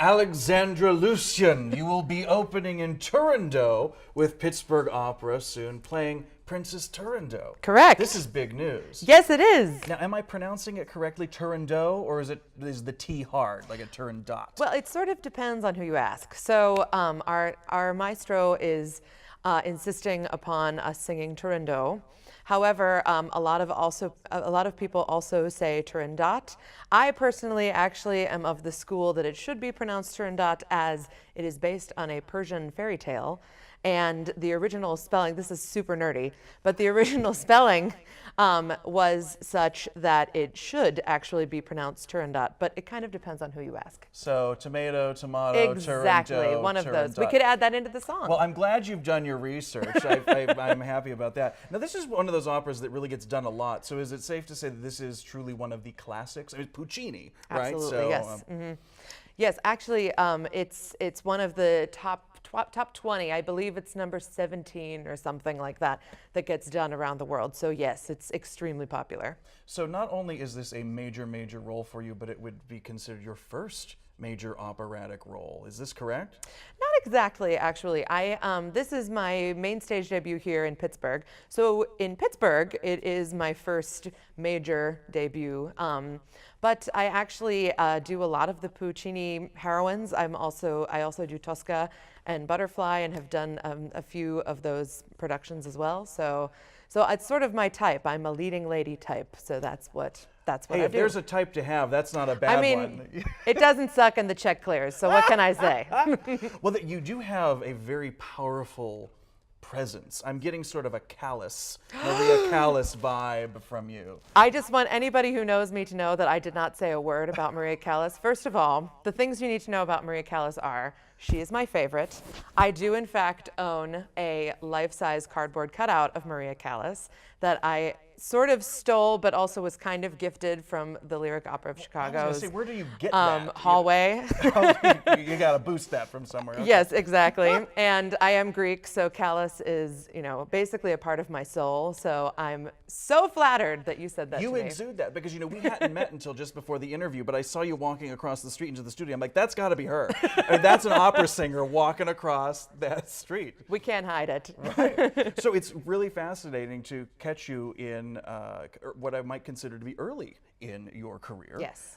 Alexandra Loutsion, you will be opening in Turandot with Pittsburgh Opera soon, playing Princess Turandot. Correct. This is big news. Yes, it is. Now, am I pronouncing it correctly, Turandot, or is the T hard, like a Turandot? Well, it sort of depends on who you ask. So our maestro is insisting upon us singing Turandot. However, a lot of people also say Turandot. I personally actually am of the school that it should be pronounced Turandot, as it is based on a Persian fairy tale. And the original spelling, this is super nerdy, but the original spelling was such that it should actually be pronounced Turandot, but it kind of depends on who you ask. So tomato, tomato, exactly, Turandot, one of Turandot. those. We could add that into the song. Well, I'm glad you've done your research. I'm happy about that. Now, this is one of those operas that really gets done a lot. So is it safe to say that this is truly one of the classics? I mean, Puccini, right? Absolutely, So, yes. Yes, actually, it's one of the top 20. I believe it's number 17 or something like that gets done around the world. So yes, it's extremely popular. So not only is this a major role for you, but it would be considered your first major operatic role. Is this correct? Not exactly, actually. This is my main stage debut here in Pittsburgh. So in Pittsburgh, it is my first major debut. But I actually do a lot of the Puccini heroines. I also do Tosca and Butterfly, and have done a few of those productions as well. So it's sort of my type. I'm a leading lady type. So that's what I do. If there's a type to have, that's not a bad I mean, one. It doesn't suck and the check clears. So what can I say? Well, you do have a very powerful presence. I'm getting sort of a Maria Callas vibe from you. I just want anybody who knows me to know that I did not say a word about Maria Callas. First of all, the things you need to know about Maria Callas are, she is my favorite. I do, in fact, own a life-size cardboard cutout of Maria Callas that I sort of stole, but also was kind of gifted from the Lyric Opera of Chicago's I was gonna say, where do you get that? hallway. You got to boost that from somewhere. Okay. Yes, exactly. And I am Greek, so Callas is, basically a part of my soul. So I'm so flattered that you said that to me. You exude that because, we hadn't met until just before the interview, but I saw you walking across the street into the studio. I'm like, that's got to be her. I mean, that's an opera singer walking across that street. We can't hide it. Right. So it's really fascinating to catch you in what I might consider to be early in your career. Yes.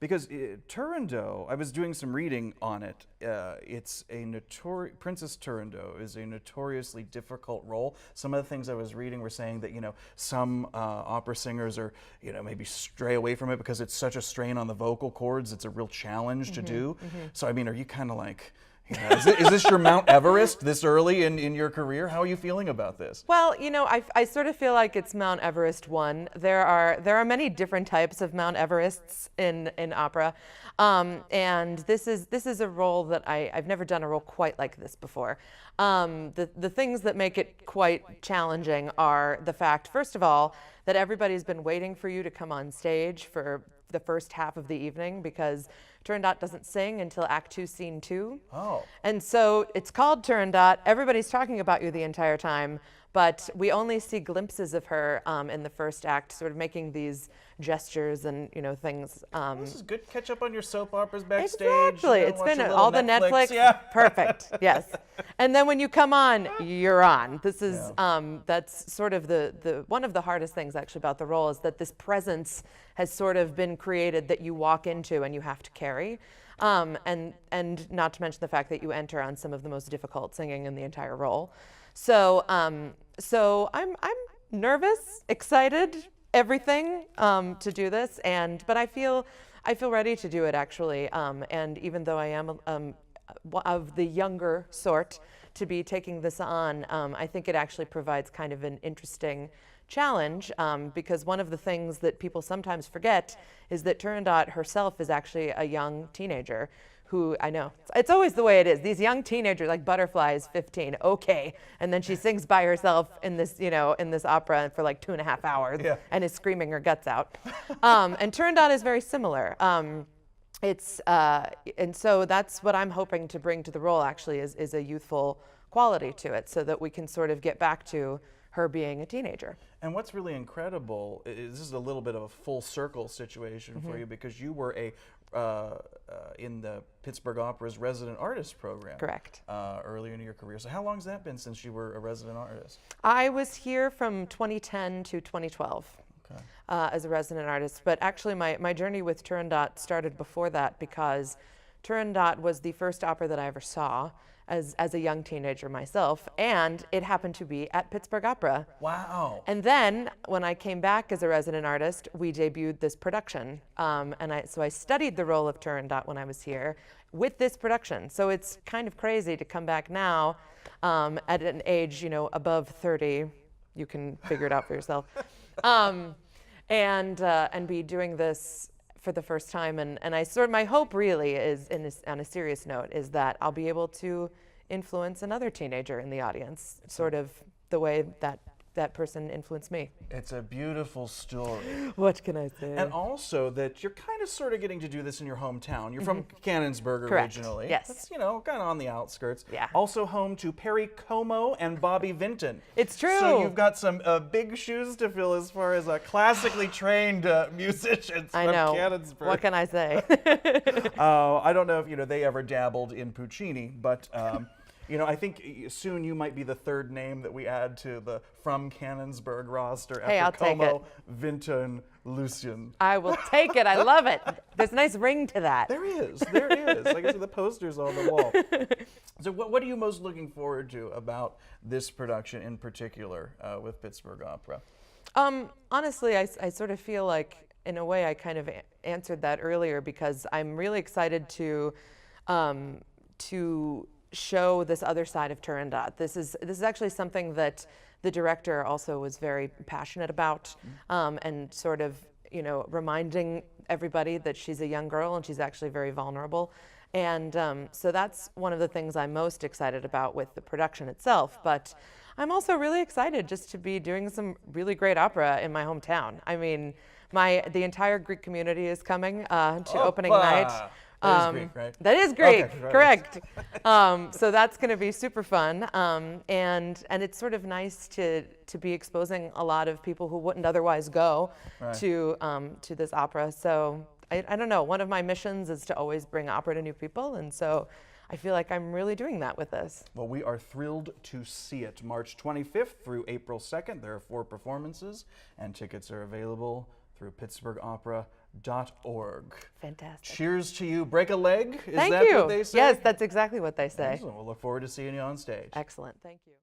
Because Turandot, I was doing some reading on it. Princess Turandot is a notoriously difficult role. Some of the things I was reading were saying that, some opera singers are, maybe stray away from it because it's such a strain on the vocal cords. It's a real challenge to do. So, I mean, are you kind of like, is this your Mount Everest this early in your career? How are you feeling about this? Well, I sort of feel like it's Mount Everest 1. There are many different types of Mount Everests in opera, and this is a role that I've never done a role quite like this before. The things that make it quite challenging are the fact, first of all, that everybody's been waiting for you to come on stage for the first half of the evening, because Turandot doesn't sing until Act 2, Scene 2. Oh. And so it's called Turandot. Everybody's talking about you the entire time, but we only see glimpses of her in the first act, sort of making these gestures and things. This is good. Catch up on your soap operas backstage. Exactly. It's been all the Netflix. Yeah. Perfect. Yes. And then when you come on, you're on. This is that's sort of the one of the hardest things actually about the role, is that this presence has sort of been created that you walk into and you have to carry. And not to mention the fact that you enter on some of the most difficult singing in the entire role. So I'm nervous, excited, everything to do this, but I feel ready to do it, actually. And even though I am of the younger sort to be taking this on, I think it actually provides kind of an interesting challenge, because one of the things that people sometimes forget is that Turandot herself is actually a young teenager who, I know, it's always the way it is. These young teenagers, like Butterfly is 15, okay, and then she sings by herself in this, in this opera for like 2.5 hours, and is screaming her guts out. And Turandot is very similar. And so that's what I'm hoping to bring to the role, actually, is a youthful quality to it, so that we can sort of get back to her being a teenager. And what's really incredible is this is a little bit of a full circle situation for you, because you were in the Pittsburgh Opera's resident artist program. Correct. Earlier in your career. So how long has that been since you were a resident artist? I was here from 2010 to 2012. As a resident artist, but actually my journey with Turandot started before that, because Turandot was the first opera that I ever saw as a young teenager myself, and it happened to be at Pittsburgh Opera. Wow. And then when I came back as a resident artist, we debuted this production, so I studied the role of Turandot when I was here with this production. So it's kind of crazy to come back now at an age, above 30. You can figure it out for yourself. And be doing this for the first time, and my hope really is, on a serious note, is that I'll be able to influence another teenager in the audience, sort of the way that person influenced me. It's a beautiful story. What can I say? And also that you're kind of sort of getting to do this in your hometown. You're from Canonsburg Correct. originally. Yes. That's, kind of on the outskirts. Yeah. Also home to Perry Como and Bobby Vinton. It's true. So you've got some big shoes to fill as far as classically trained musicians I from know. Canonsburg. What can I say? I don't know if they ever dabbled in Puccini, but I think soon you might be the third name that we add to the From Canonsburg roster after Hey, I'll take Como, Vinton, Lucien. I will take it. I love it. There's a nice ring to that. There is. Like I said, the posters on the wall. So what are you most looking forward to about this production in particular with Pittsburgh Opera? Honestly, I sort of feel like, in a way, I kind of answered that earlier, because I'm really excited to show this other side of Turandot. This is actually something that the director also was very passionate about, and sort of reminding everybody that she's a young girl and she's actually very vulnerable. And so that's one of the things I'm most excited about with the production itself. But I'm also really excited just to be doing some really great opera in my hometown. I mean, the entire Greek community is coming to opening night. That is Greek, right? That is Greek, Okay, right. correct. So that's going to be super fun, and it's sort of nice to be exposing a lot of people who wouldn't otherwise go to this opera. So I don't know. One of my missions is to always bring opera to new people, and so I feel like I'm really doing that with this. Well, we are thrilled to see it. March 25th through April 2nd. There are 4 performances, and tickets are available through pittsburghopera.org. Fantastic. Cheers to you. Break a leg? Is Thank that you. what they say? Yes, that's exactly what they say. Excellent. We'll look forward to seeing you on stage. Excellent. Thank you.